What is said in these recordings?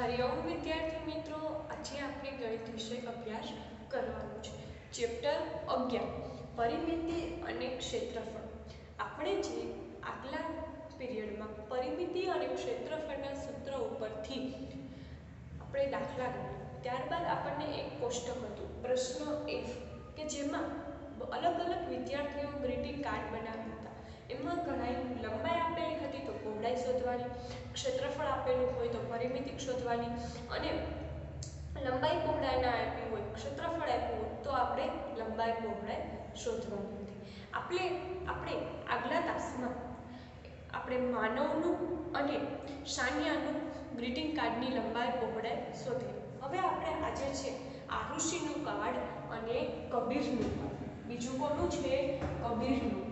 હરિઓમ વિદ્યાર્થી મિત્રો, આજે આપણે ગણિત વિષય અભ્યાસ કરવાનો છે. ચેપ્ટર 11 પરિમિતિ અને ક્ષેત્રફળ. આપણે જે આગલા પીરિયડમાં પરિમિતિ અને ક્ષેત્રફળના સૂત્ર ઉપરથી આપણે દાખલા ગણ્યા, ત્યારબાદ આપણને એક કોષ્ટક હતું પ્રશ્ન F કે જેમાં અલગ અલગ વિદ્યાર્થીઓ ગ્રીટિંગ કાર્ડ બનાવ્યા હતા. એમાં ઘણાય લંબાઈ આપેલી હતી તો પહોળાઈ શોધવાની, ક્ષેત્રફળ આપેલું હોય તો પરિમિતિ શોધવાની, અને લંબાઈ પહોળાઈ ના આપી હોય, ક્ષેત્રફળ આપ્યું હોય તો આપણે લંબાઈ પહોળાઈ શોધવાની હતી. આપણે આગલા તાસમાં આપણે માનવનું અને સાનિયાનું ગ્રીટિંગ કાર્ડની લંબાઈ પહોળાઈ શોધી. હવે આપણે આજે છે આરુષિનું કાર્ડ અને કબીરનું કાર્ડ. બીજું કોનું છે? કબીરનું.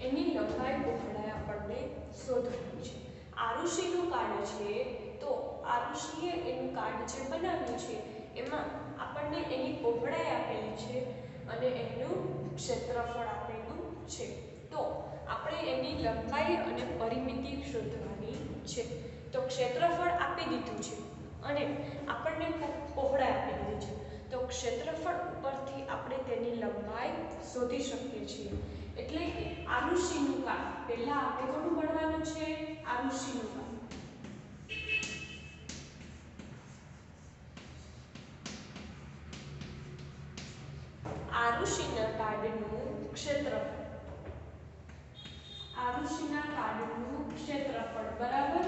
એની લંબાઈ પહોળાઈ આપણને શોધવાની છે. આરુષિનું કાર્ડ છે તો આરુષિએ એનું કાર્ડ જે બનાવ્યું છે એમાં આપણને એની પહોળાઈ આપેલી છે અને એનું ક્ષેત્રફળ આપેલું છે. તો આપણે એની લંબાઈ અને પરિમિતિ શોધવાની છે. તો ક્ષેત્રફળ આપી દીધું છે અને આપણને પહોળાઈ આપી દીધી છે. તો ક્ષેત્રફળ ઉપરથી આપણે તેની લંબાઈ શોધી શકીએ છીએ. એટલે કે આરુષિનું કાર્ડ પહેલા આપણે કોનું ગણવાનું છે? આરુષિનું કાર્ડ. આરુષિના કાર્ડનું ક્ષેત્રફળ. આરુષિના કાર્ડનું ક્ષેત્રફળ બરાબર.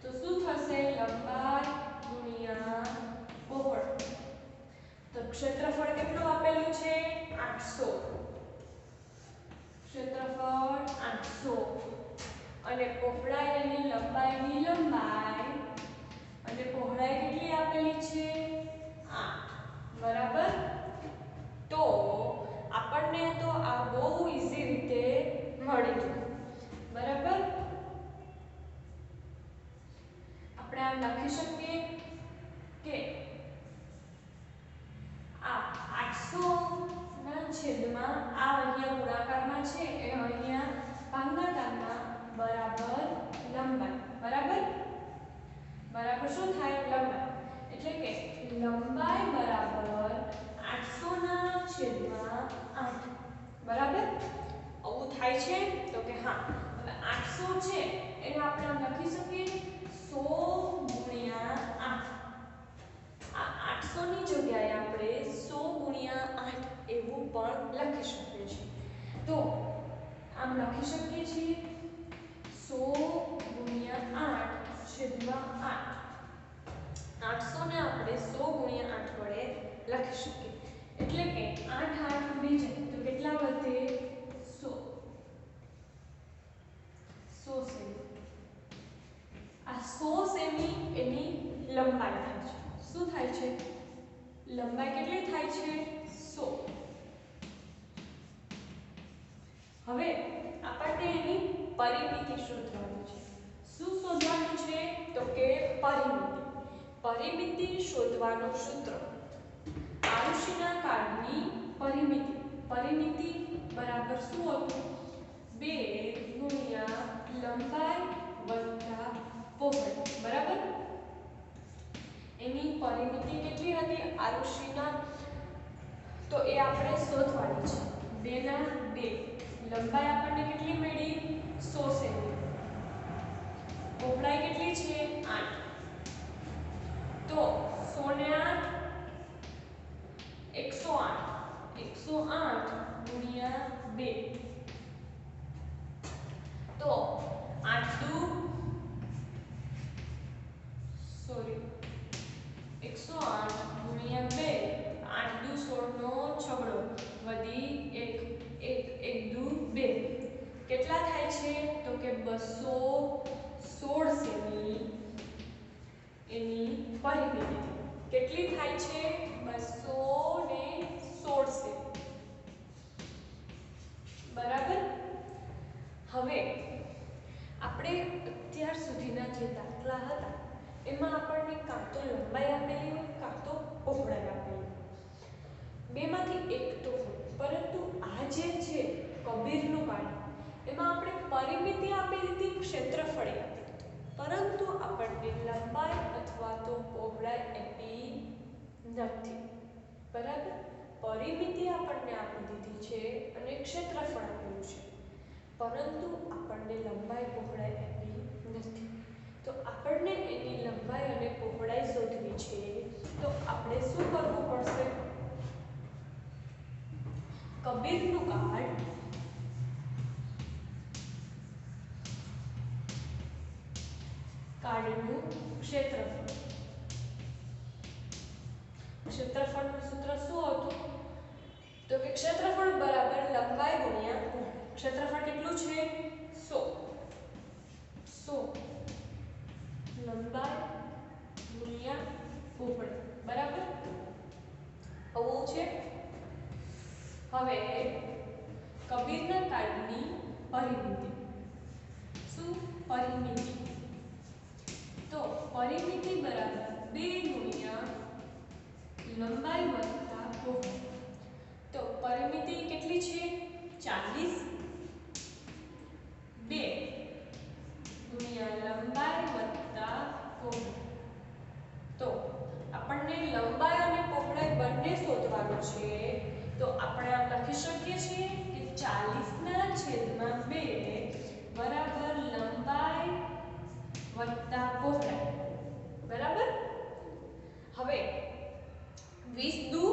તો શું થશે? લંબાઈ ગુણ્યા પહોળાઈ. તો ક્ષેત્રફળ કેટલું આપેલું છે? 800. ક્ષેત્રફળ 800 અને પહોળાઈ એની લંબાઈની લંબાઈ અને પહોળાઈ કેટલી આપેલી છે? 8 બરાબર. તો આપણને તો આ બહુ ઈઝી રીતે મળી ગયું બરાબર. આપણે આમ લખી શકીએ કે આ 800 ના છેદમાં આ અહીંયા ગુણાકારમાં છે એ અહીંયા ભાગાકારમાં બરાબર લંબાઈ. બરાબર શું થાય? લંબાઈ. એટલે કે લંબાઈ બરાબર 800 ના છેદમાં 8 બરાબર. આવું થાય છે તો કે હા. હવે 800 છે એને આપણે આમ લખી શકીએ 100 ગુણ્યા 8. આ 800 ની જગ્યાએ આપણે 100 ગુણ્યા 8 એવું પણ લખી શકીએ છીએ. તો આમ લખી શકીએ છીએ 100 ગુણ્યા 8 છેદમાં 8. 800 ને આપણે 100 ગુણ્યા 8 વડે લખી શકીએ. એટલે કે 8 8 ઉડી જાય તો કેટલા વધે? 100. 100 સેમી. આ 100 સેમી એની લંબાઈ થાય છે. શું થાય છે? લંબાઈ કેટલી થાય છે? 100. હવે આપણને એની પરિમિતિ શોધવાની છે. શું શોધવાનું છે? તો કે પરિમિતિ. પરિમિતિ શોધવાનું સૂત્ર આરુષિના કાર્ડની પરિમિતિ. પરિમિતિ બરાબર શું હતું? 2 ગુણ્યા લંબાઈ વત્તા પહોળાઈ બરાબર. એની પરિમિતિ કેટલી હતી આરુષિના? તો એ આપણે શોધવાની છે. 2 ના 2. લંબાઈ આપણને કેટલી મળી? 100 સેમી. પહોળાઈ કેટલી છે? 8. તો 100 ને 8 108. 108 ગુણ્યા 2. તો 8 દુ 108 ગુણ્યા 2. 8 દુ 16 નો છગડો વધી 1 1 દુ 2. કેટલા થાય છે? તો કે 216 સેમી એની પરિમિતિ. કેટલી થાય છે? 216 સેમી બરાબર. હવે આપણે અત્યાર સુધીના જે દાખલા હતા એમાં આપણને કાં તો લંબાઈ આપેલી હોય કાં તો પહોળાઈ આપેલી. બેમાંથી એક તો હોય. પરંતુ આ જે છે કબીરનું કાર્ડ એમાં પરિમિતિ આપેલી હતી, ક્ષેત્રફળ આપેલું હતું, પરંતુ આપણને લંબાઈ અથવા તો પહોળાઈ આપી નથી. બરાબર, પરિમિતિ આપણને આપી દીધી છે અને ક્ષેત્રફળ આપેલું છે, પરંતુ આપણને લંબાઈ પહોળાઈ આપી નથી. તો આપણને એની લંબાઈ અને પહોળાઈ શોધવી છે, તો આપણે શું કરવું પડશે? કબીરનું કાર્ડ કાર્ડનું ક્ષેત્રફળ. ક્ષેત્રફળનું સૂત્ર શું હતું? તો કે ક્ષેત્રફળ બરાબર લંબાઈ ગુણ્યા પહોળાઈ. ક્ષેત્રફળ કેટલું છે? 100 લંબાઈ ગુણ્યા પહોળાઈ. બરાબર, આવું છે. હવે કબીરના કાર્ડની પરિમિતિ. શું પરિમિતિ? તો પરિમિતિ બરાબર 2 ગુણ્યા લંબાઈ વત્તા પહોળાઈ. તો પરિમિતિ કેટલી છે? 40. 2 ગુણ્યા લંબાઈ વત્તા પહોળાઈ. તો આપણને લંબાઈ અને પહોળાઈ બંને શોધવાનું છે. તો આપણે આમ લખી શકીએ છીએ કે 40/2 બરાબર લંબાઈ વત્તા પહોળાઈ. બરાબર, હવે 20 દુ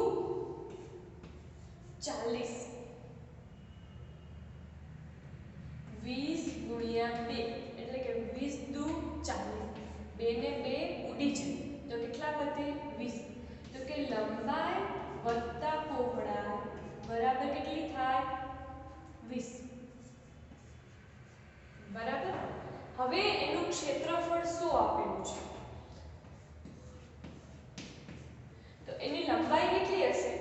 40, 20 ગુણ્યા 2 એટલે કે 20 દુ 40. 2 ને 2 ઉડી જાય તો કેટલા વધે? 20. તો કે લંબાઈ વત્તા પહોળાઈ બરાબર કેટલી થાય? 20. બરાબર, હવે એનું ક્ષેત્રફળ શું આપેલું છે? તો એની લંબાઈ કેટલી હશે?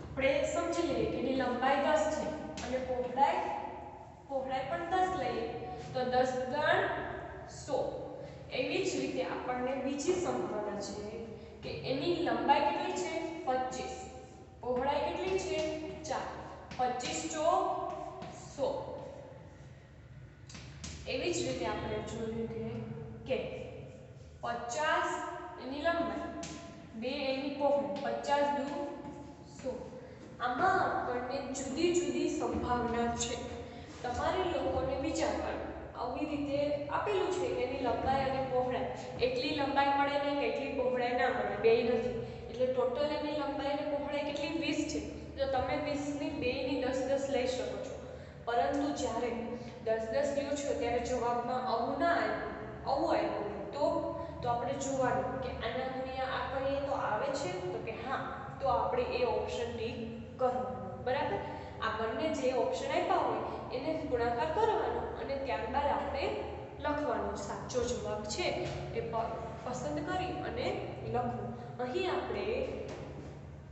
આપણે સમજી લઈએ કે એની લંબાઈ 10 છે અને પહોળાઈ પણ 10 લઈએ તો 10 ગણ 100. એવી જ રીતે આપણને બીજી સંભાવના છે કે એની લંબાઈ કેટલી છે? 25. પહોળાઈ કેટલી છે? 4. 25 ચોક 100. એવી જ રીતે આપણે જોયું કે 50 એની લંબાઈ, 2 એની પહોળાઈ, 50 દુ 100. આમાં આપણને જુદી જુદી સંભાવના છે. તમારે લોકોને વિચારવાનું, આવી રીતે આપેલું છે કે એની લંબાઈ અને પહોળાઈ, એટલી લંબાઈ મળે ને એટલી પહોળાઈ ના મળે, બેય નથી. એટલે ટોટલ એની લંબાઈ અને પહોળાઈ કેટલી? 20 છે. તો તમે 20 ની બેયની 10 10 લઈ શકો છો. પરંતુ જ્યારે 10 10 લ્યો છો ત્યારે જવાબમાં આવું ના આવ્યું, આવું આવ્યું તો આપણે જોવાનું કે આના ગુણ્યા આ કરીએ તો આવે છે, તો કે હા, તો આપણે એ ઓપ્શન ટીક કરવાનો. બરાબર, આ બંને જે ઓપ્શન આપ્યા હોય એને ગુણાકાર કરવાનો અને ત્યારબાદ આપણે લખવાનો સાચો જવાબ છે એ પસંદ કરી અને લખવું. અહીં આપણે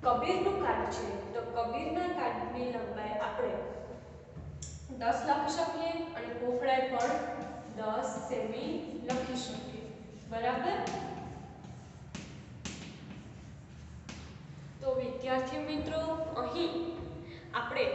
કબીરનું કાર્ડ છે, તો કબીરના કાર્ડની લંબાઈ આપણે 10 લખી શકીએ અને પહોળાઈ પણ 10 સેમી લખી શકીએ. બરાબર, તો વિદ્યાર્થી મિત્રો, અહીં આપણે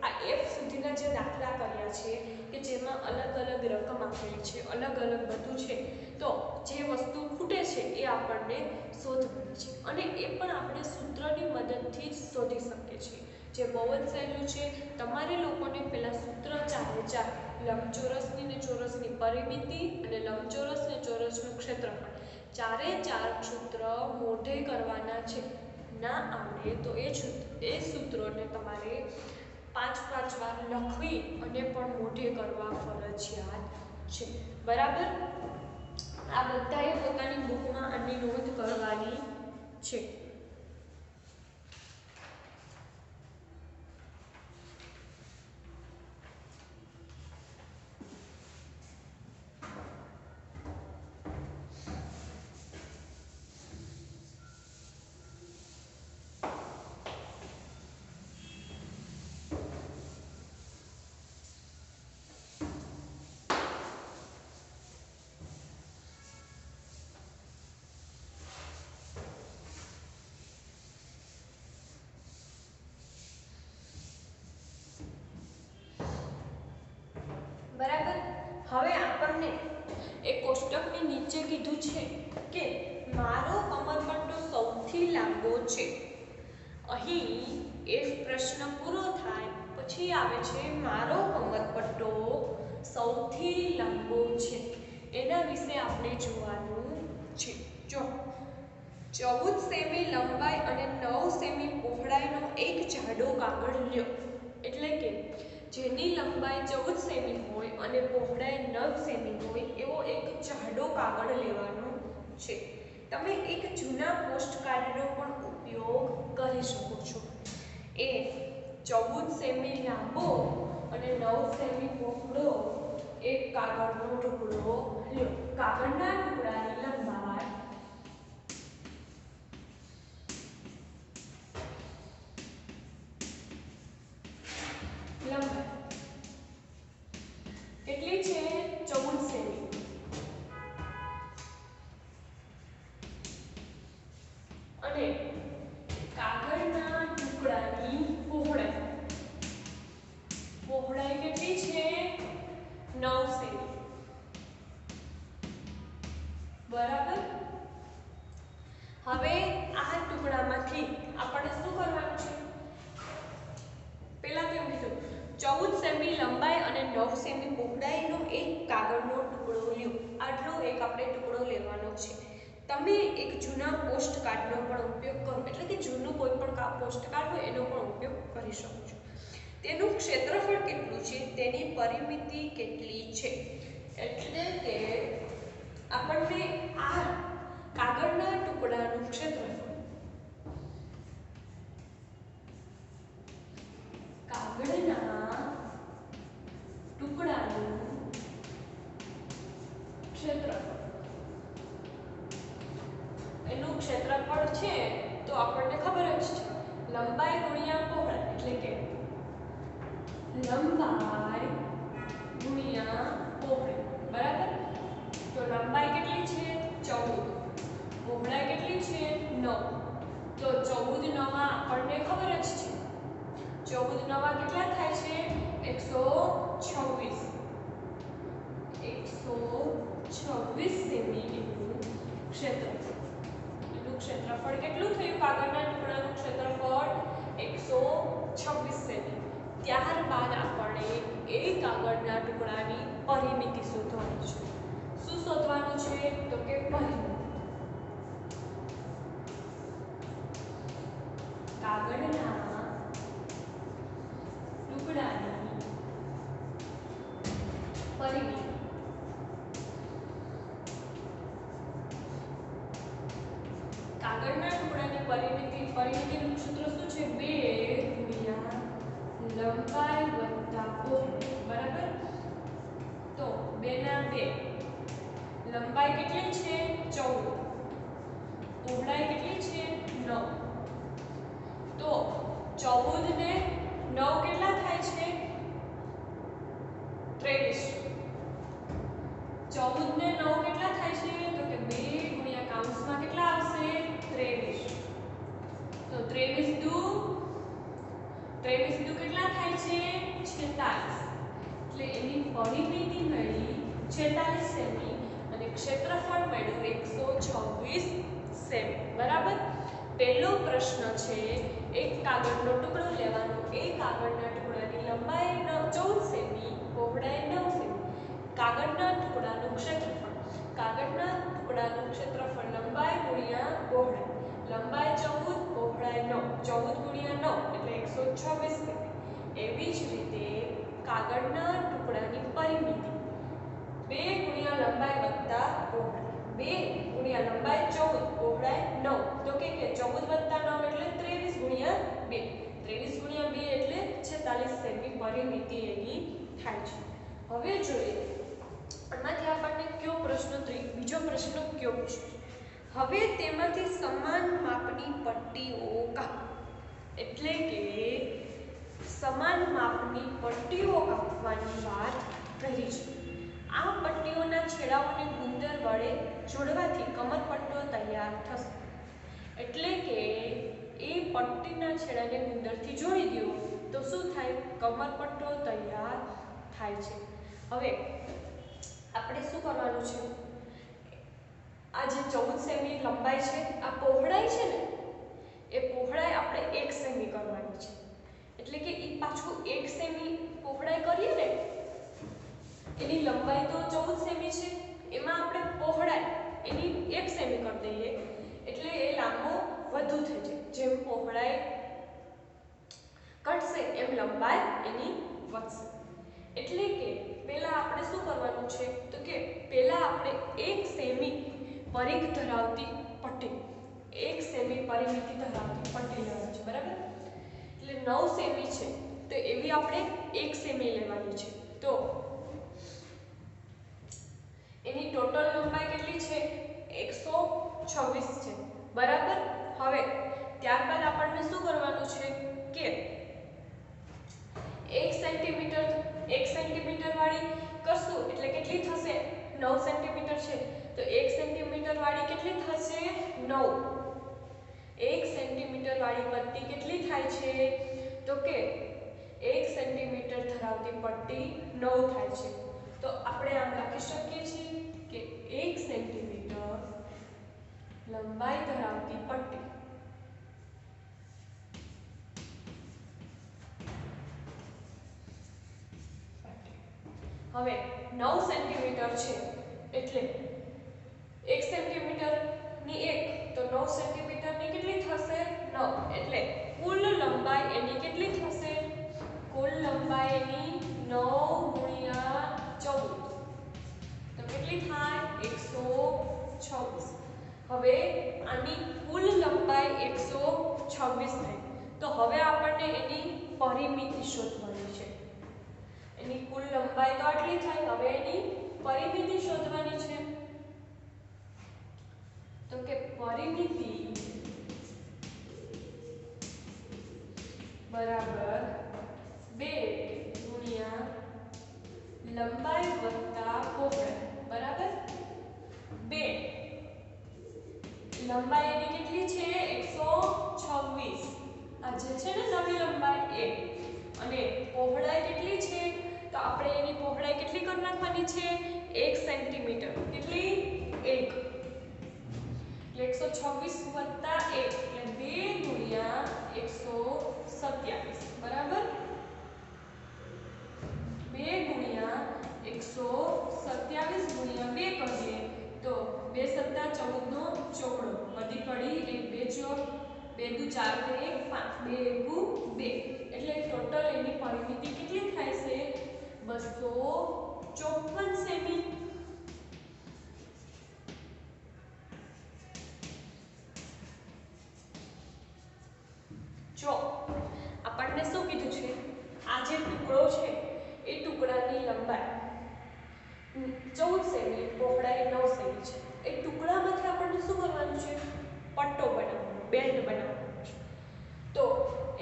આ F સુધીના જે દાખલા કર્યા છે કે જેમાં અલગ અલગ રકમ આપેલી છે, અલગ અલગ બધું છે, તો જે વસ્તુ ખૂટે છે એ આપણને શોધવાની છે અને એ પણ આપણે સૂત્રની મદદથી જ શોધી શકીએ છીએ, જે બહુ જ સહેલું છે. તમારે લોકોને પહેલાં સૂત્ર 4 લંબચોરસની ને ચોરસની પરિમિતિ અને લંબચોરસ ને ચોરસનું ક્ષેત્રફળ, 4 સૂત્ર મોઢે કરવાના છે. ના આવડે તો એ સૂત્રોને તમારે 5 વાર લખવી અને પણ મોઢે કરવા ફરજિયાત છે. બરાબર, આ બધાએ પોતાની બુકમાં આની નોંધ કરવાની છે. આપણને એક કોષ્ટકની નીચે કીધું છે કે મારો કમરપટ્ટો સૌથી લાંબો છે. અહીં એક પ્રશ્ન પૂરો થાય પછી આવે છે મારો કમરપટ્ટો સૌથી લાંબો છે. એના વિશે આપણે જોવાનું છે. જો 14 સેમી લંબાઈ અને 9 સેમી પહોળાઈનો એક જાડો કાગળ લ્યો. એટલે કે જેની લંબાઈ 14 સેમી હોય અને પહોળાઈ 9 સેમી હોય એવો એક જાડો કાગળ લેવાનો છે. તમે એક જૂના પોસ્ટકાર્ડનો પણ ઉપયોગ કરી શકો છો. એ 14 સેમી લાંબો અને 9 સેમી પહોળો એક કાગળનો ટુકડો લ્યો. કાગળના ટુકડાની લંબાઈ કેટલી છે? 14 સેમી. અને કાગળના ટુકડાની પહોળાઈ કેટલી છે? 9 સેમી. બરાબર. હવે આ ટુકડામાંથી આપણે શું કરવાનું છે? પહેલા કેમ કીધું? 14 સેમી લંબાઈ અને 9 સેમી પહોળાઈનો એક કાગળનો ટુકડો લ્યો. આટલો એક આપણે ટુકડો લેવાનો છે. તમે એક જૂના પોસ્ટકાર્ડનો પણ ઉપયોગ કરો, એટલે કે જૂનું કોઈ પણ પોસ્ટકાર્ડ હોય એનો પણ ઉપયોગ કરી શકો છો. તેનું ક્ષેત્રફળ કેટલું છે, તેની પરિમિતિ કેટલી છે, એટલે કે આપણને આ કાગળના ટુકડાનું ક્ષેત્રફળ એનું ક્ષેત્રફળ છે તો આપણને ખબર જ છે લંબાઈ ગુણ્યા પહોળાઈ, એટલે કે લંબાઈ ગુણ્યા પહોળાઈ. બરાબર. તો લંબાઈ કેટલી છે? 14. પહોળાઈ કેટલી છે? 9. તો 14 9 આપણને ખબર જ છે. 14 9 કેટલા થાય છે? 126. 126 સેમી એનું ક્ષેત્રફળ. એનું ક્ષેત્રફળ કેટલું થયું? કાગળના ટુકડાનું ક્ષેત્રફળ 126 સેમી. ત્યારબાદ આપણે એ કાગળના ટુકડાની પરિમિતિ શોધવાની છે. શું શોધવાનું છે? તો કે પરિમિતિ. કાગળના ટુકડાની પરિમિતિ. કાગળના ટુકડાની પરિમિતિનું સૂત્ર શું છે? 2 ગુણ્યા લંબાઈ વત્તા પહોળાઈ. બરાબર. તો 2 ના 2. લંબાઈ કેટલી છે? 14. પહોળાઈ કેટલી છે? 9. તો 14 ને 9 કેટલા થાય છે? 23. 14 ને 9 કેટલા થાય છે? તો કે 2 ગુણ્યા કૌંસમાં કેટલા આવશે? 23. તો 23 દુ કેટલા થાય છે? 46. એટલે એની પરિમિતિ મળી 46 સેમી અને ક્ષેત્રફળ મળ્યું 126 સેમી. બરાબર. પહેલો પ્રશ્ન છે એક કાગળનો ટુકડો લેવાનો. એ કાગળના ટુકડાની લંબાઈ 14 સેમી, પહોળાઈ 9 સેમી. કાગળના ટુકડાનું ક્ષેત્રફળ. કાગળના ટુકડાનું ક્ષેત્રફળ લંબાઈ ગુણ્યા પહોળાઈ. લંબાઈ 14, પહોળાઈ 9. 14 ગુણ્યા 9 એટલે 126 સેમી. એવી જ રીતે કાગળના ટુકડાની પરિમિતિ 2 ગુણ્યા લંબાઈ વત્તા પહોળાઈ. 2 ગુણ્યા લંબાઈ 14, પહોળાઈ 9. તો કે 14 વત્તા 9 એટલે 23 ગુણ્યા 2. 23 ગુણ્યા 2 એટલે 46 સેમી પરિમિતિ એની થાય છે. હવે જોઈએ આમાંથી આપણને કયો પ્રશ્ન બીજો પ્રશ્ન કયો પૂછ્યો છે? હવે તેમાંથી સમાન માપની પટ્ટીઓ કાપો. એટલે કે સમાન માપની પટ્ટીઓ કાપવાની વાત કરી છે. આ પટ્ટીઓના છેડાઓને ગુંદર વડે જોડવાથી કમરપટ્ટો તૈયાર થશે. એટલે કે એ પટ્ટીના છેડાને ગુંદરથી જોડી દો તો શું થાય? કમરપટ્ટો તૈયાર થાય છે. હવે આપણે શું કરવાનું છે, આ જે 14 સેમી લંબાઈ છે, આ પહોળાઈ છે ને, એ પહોળાઈ આપણે 1 સેમી કરવાની છે. એટલે કે એ પાછું 1 સેમી પહોળાઈ કરીએ ને, એની લંબાઈ તો 14 સેમી છે, એમાં આપણે પહોળાઈ એની 1 સેમી કરી દઈએ એટલે એ લાંબો વધુ થઈ જાય. જેમ પહોળાઈ ઘટશે એમ લંબાઈ એની વધશે. એટલે કે પહેલા આપણે શું કરવાનું છે, તો કે પહેલા આપણે 1 સેમી પરિઘ ધરાવતી પટ્ટી, 1 સેમી પરિમિતિ ધરાવતી પટ્ટી લેવાની છે, બરાબર. એટલે 9 સેમી છે તો એવી આપણે 1 સેમી લેવાની છે. તો એની ટોટલ લંબાઈ કેટલી છે, 126 છે, બરાબર. હવે ત્યારબાદ આપણને શું કરવાનું છે કે 1 સેન્ટીમીટર વાળી કરશું એટલે કેટલી થશે, 9 સેન્ટીમીટર છે તો 1 સેન્ટીમીટર વાળી કેટલી થશે, 9. 1 સેન્ટીમીટર વાળી પટ્ટી કેટલી થાય છે, તો કે 1 સેન્ટીમીટર ધરાવતી પટ્ટી 9 થાય છે. તો આપણે આમ લખી શકીએ છીએ કે 1 સેન્ટીમીટર લંબાઈ ધરાવતી પટ્ટી હવે 9 સેન્ટીમીટર છે એટલે 1 સેન્ટીમીટર ની 1 તો 9 સેન્ટીમીટર ની કેટલી થશે, 9. એટલે કુલ લંબાઈ એની કેટલી થશે, કુલ લંબાઈ એની 9 × 14 તો કેટલી થાય, 126. હવે આની કુલ લંબાઈ 126 થઈ. તો હવે આપણને એની પરિમિતિ શોધવાની છે. એની કુલ લંબાઈ તો આટલી થાય, હવે એની પરિમિતિ શોધવાની છે. તો કે પરિમિતિ બરાબર 2 × લંબાઈ વત્તા પહોળાઈ, બરાબર. 2 લંબાઈ એની કેટલી છે, 126. આ જે છે ને નવી લંબાઈ એ, અને પહોળાઈ કેટલી છે, તો આપણે એની પહોળાઈ કેટલી કરી નાખવાની છે, 1 સેન્ટીમીટર. કેટલી, 1. એટલે 126 વત્તા 1 એટલે 2 × 127, બરાબર. 2 × 127 × 2 કરીએ તો 2 × 7 = 14 નો ચોકડો, વધી પડી 1 2 4 2 દુ 4 1 5 2 1 2. એટલે ટોટલ એની પરિમિતિ કેટલી થાય છે, 254 સેમી. જો આપણને શું કીધું છે, આ જે ટુકડો છે એ ટુકડાની લંબાઈ 14 સેમી, પહોળાઈ 9 સેમી છે. એ ટુકડામાંથી આપણને શું કરવાનું છે, પટ્ટો બનાવવાનો, બેન્ડ બનાવવાનો છે. તો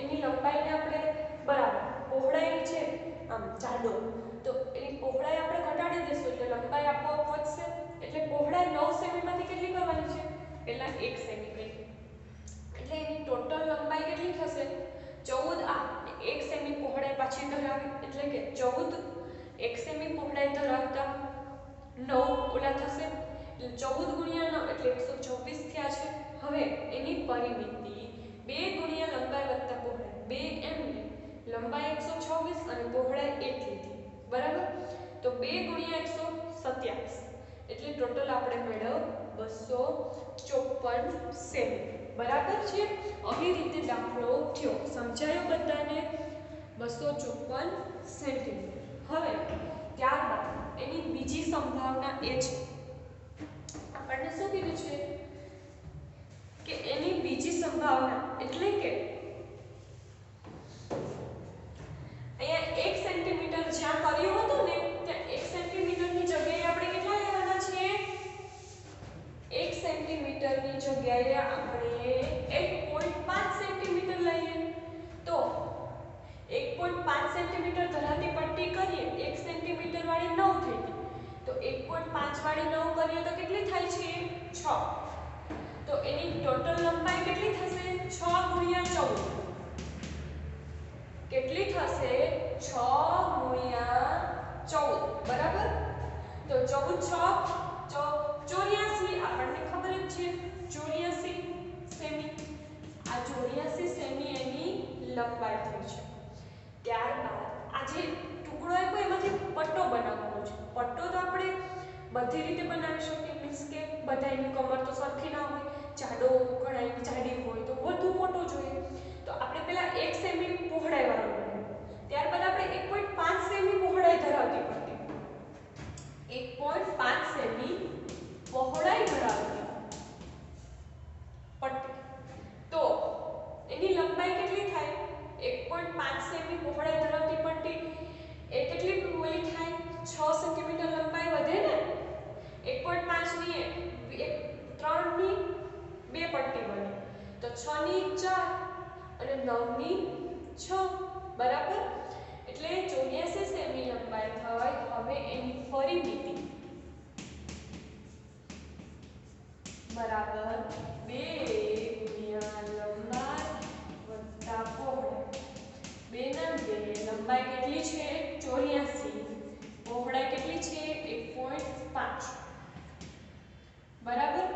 એની લંબાઈને આપણે બરાબર, પહોળાઈ છે આમ જાડો, તો એની પહોળાઈ આપણે ઘટાડી દઈશું એટલે લંબાઈ આપોઆપ વધશે. એટલે પહોળાઈ 9 સેમીમાંથી કેટલી કરવાની છે, પહેલા 1 સેમી કરી. એટલે એની ટોટલ લંબાઈ કેટલી થશે, 14. આ 1 સેમી પહોળાઈ પાછી ધરાવી એટલે કે 14 1 સેમી પહોળાઈ ધરાવતા 9 ઓલા થશે એટલે 14 × 9 એટલે 124 થયા છે. હવે એની પરિમિતિ 2 × લંબાઈ વત્તા પહોળાઈ, 2 એમ ને, લંબાઈ 126 અને પહોળાઈ 1 લીધી, બરાબર. તો 2 × 127 એટલે ટોટલ આપણે મેળવ 254 સેમી, બરાબર છે. આવી રીતે દાખલો થયો, સમજાયો બધાને, 254 સેન્ટીમીટર. હવે ત્યારબાદ એની બીજી સંભાવના એ છે, આપણને શું કીધું છે કે એની બીજી સંભાવના એટલે કે અહીંયા 1 સેન્ટીમીટર જ્યાં કર્યું હતું ને ત્યાં 1 સેન્ટીમીટરની જગ્યાએ આપણે કેટલા લેવાના છે, 1 સેન્ટીમીટરની જગ્યાએ આપણે 1.5 સેન્ટીમીટર લઈએ. તો 1.5 સેન્ટીમીટર ધરાવતી પટ્ટી કરીએ, 1 સેન્ટીમીટર વાળી 9 થઈ ગઈ. તો 1.5 વાળી 9 કરીએ તો કેટલી થાય છે, 6. તો એની ટોટલ લંબાઈ કેટલી થશે, 6 × 14 કેટલી થશે, 6 × 14, બરાબર. તો 14 84 સેમી એની લંબાઈ થઈ છે. ત્યારબાદ આ જે ટુકડો આપ્યો એમાંથી પટ્ટો બનાવવાનો છે. પટ્ટો તો આપણે બધી રીતે બનાવી શકીએ, મીન્સ કે બધાની કમર તો સરખી ના હોય, જાડો ઘણાની જાડી હોય તો વધુ મોટો જોઈએ. તો આપણે પહેલા 1 સેમી પહોળાઈ વાળો બનાવ્યો. ત્યારબાદ આપણે 1.5 સેમી પહોળાઈ ધરાવતી પટ્ટી, 1.5 સેમી પહોળાઈ ધરાવતી પટ્ટી. તો એની લંબાઈ કેટલી થાય? 1.5 સેમી પહોળાઈ ધરાવતી પટ્ટી એ કેટલી ઓલી થાય? 6 સેન્ટીમીટર લંબાઈ વધે ને. 1.5 ની 3 ની 2 પટ્ટી બને તો 6 ની 4 અને 9 ની 6 બરાબર. એટલે 84 સેમી લંબાઈ થાય. હવે એની પરિમિતિ બરાબર 2 ગુણ્યા લંબાઈ વત્તા પહોળાઈ. 2 ના 2 લંબાઈ કેટલી છે? 84. પહોળાઈ કેટલી છે? 1.5 બરાબર.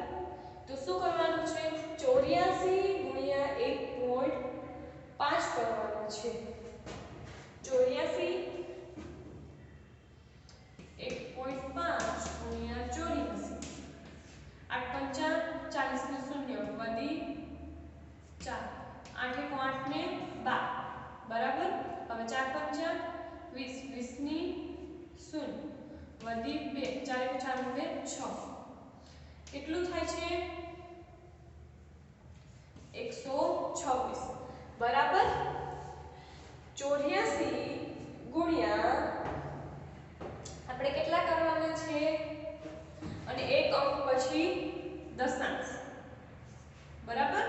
તો શું કરવાનું છે? 84 ગુણ્યા 1.5 કરવાનું છે. 84 1.5 ગુણ્યા 84, 8 પંચા 40 ને શૂન્ય વધી 4, 8 1 8 ને 12 બરાબર. હવે 4 પંચા 20, 20 ની શૂન્ય વધી 2, 4 4 ને 6 કેટલું થાય છે? 126 બરાબર. 84 ગુણ્યા આપણે કેટલા કરવાના છે? અને એક અંક પછી દશાંશ બરાબર.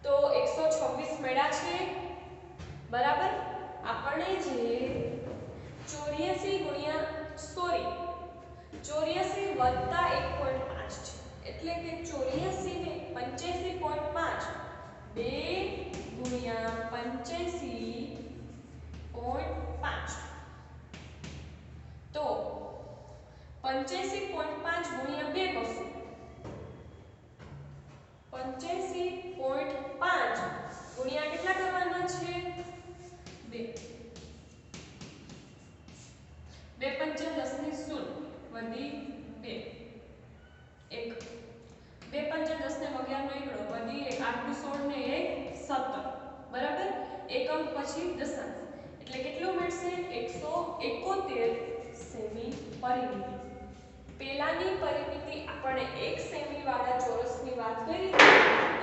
તો 126 મળ્યા છે બરાબર. આપણે જે 84 ગુણ્યા 84 વત્તા 1.5 છે એટલે કે 84 ને 85.5 2 ગુણ્યા 85.5 તો 85.5 ગુણ્યા 2 કરશું. 85.5 ગુણ્યા કેટલા કરવાના છે? 2. 2 પંચા 10 ની શૂન્ય વધી 2, 1, 2 પંચા 10 ને 11 નો એકડો વધી 1, 8 નું 16 ને 1 17 બરાબર. એક અંક પછી દશાંશ એટલે કેટલું મળશે? 171 સેમી પરિમિતિ. પેલાની પરિમિતિ આપણે 1 સેમી વાળા ચોરસની વાત કરી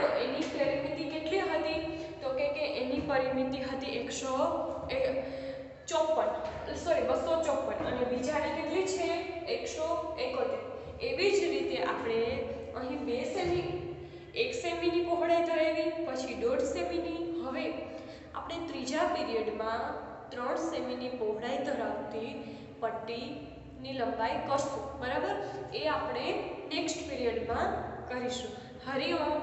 તો એની પરિમિતિ કેટલી હતી? તો કે એની પરિમિતિ હતી 254 અને બીજાની કેટલી છે? 171. એવી જ રીતે આપણે અહીં 2 સેમી 1 સેમીની પહોળાઈ ધરાવી, પછી 1.5 સેમીની. હવે આપણે ત્રીજા પીરિયડમાં 3 સેમીની પહોળાઈ ધરાવતી પટ્ટીની લંબાઈ કરશું બરાબર. એ આપણે નેક્સ્ટ પીરિયડમાં કરીશું. હરિઓમ.